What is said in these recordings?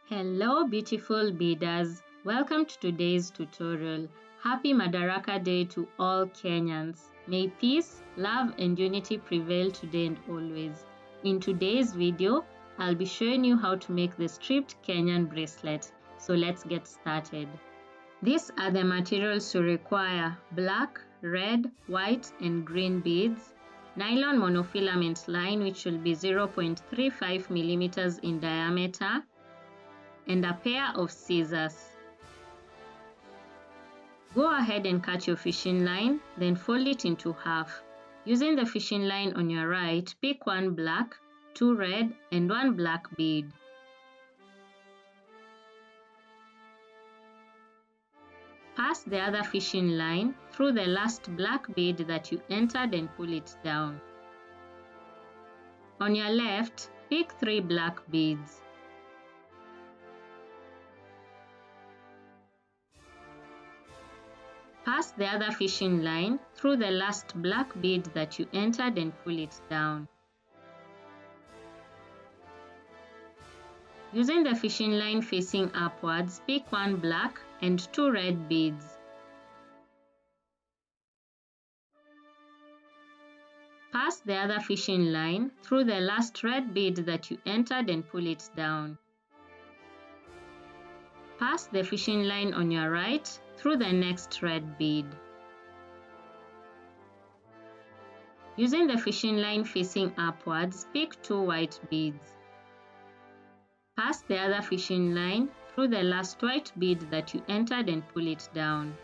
Hello beautiful beaders, welcome to today's tutorial. Happy Madaraka Day to all Kenyans. May peace, love and unity prevail today and always. In today's video, I'll be showing you how to make the stripped Kenyan bracelet. So let's get started. These are the materials you require: black, red, white and green beads, nylon monofilament line which will be 0.35 millimeters in diameter, and a pair of scissors. Go ahead and cut your fishing line, then fold it into half. Using the fishing line on your right, pick one black, two red and one black bead. Pass the other fishing line through the last black bead that you entered and pull it down. On your left, pick three black beads. Pass the other fishing line through the last black bead that you entered and pull it down. Using the fishing line facing upwards, pick one black and two red beads. Pass the other fishing line through the last red bead that you entered and pull it down. Pass the fishing line on your right through the next red bead. Using the fishing line facing upwards, pick two white beads. Pass the other fishing line through the last white bead that you entered and pull it down.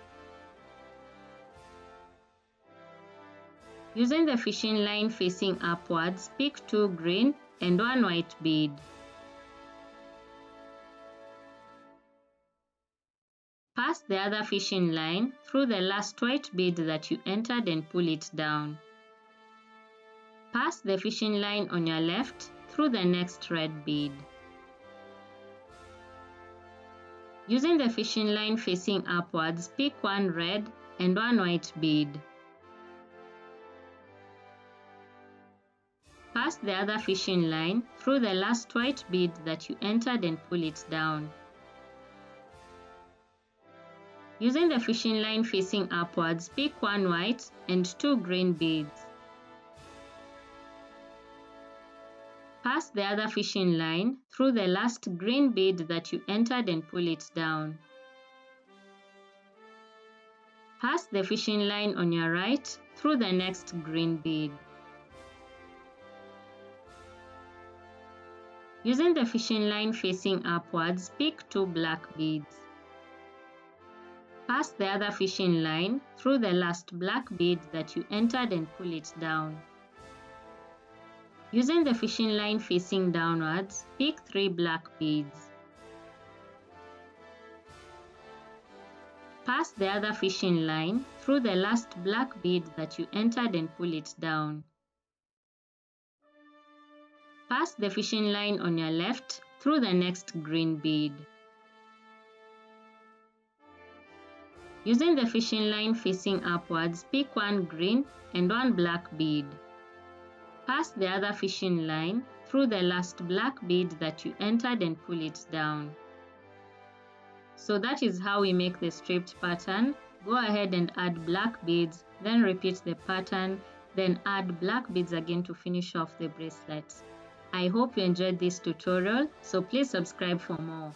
Using the fishing line facing upwards, pick two green and one white bead. Pass the other fishing line through the last white bead that you entered and pull it down. Pass the fishing line on your left through the next red bead. Using the fishing line facing upwards, pick one red and one white bead. Pass the other fishing line through the last white bead that you entered and pull it down. Using the fishing line facing upwards, pick one white and two green beads. Pass the other fishing line through the last green bead that you entered and pull it down. Pass the fishing line on your right through the next green bead. Using the fishing line facing upwards, pick two black beads. Pass the other fishing line through the last black bead that you entered and pull it down. Using the fishing line facing downwards, pick three black beads. Pass the other fishing line through the last black bead that you entered and pull it down. Pass the fishing line on your left through the next green bead. Using the fishing line facing upwards, pick one green and one black bead. Pass the other fishing line through the last black bead that you entered and pull it down. So that is how we make the stripped pattern. Go ahead and add black beads, then repeat the pattern, then add black beads again to finish off the bracelet. I hope you enjoyed this tutorial, so please subscribe for more.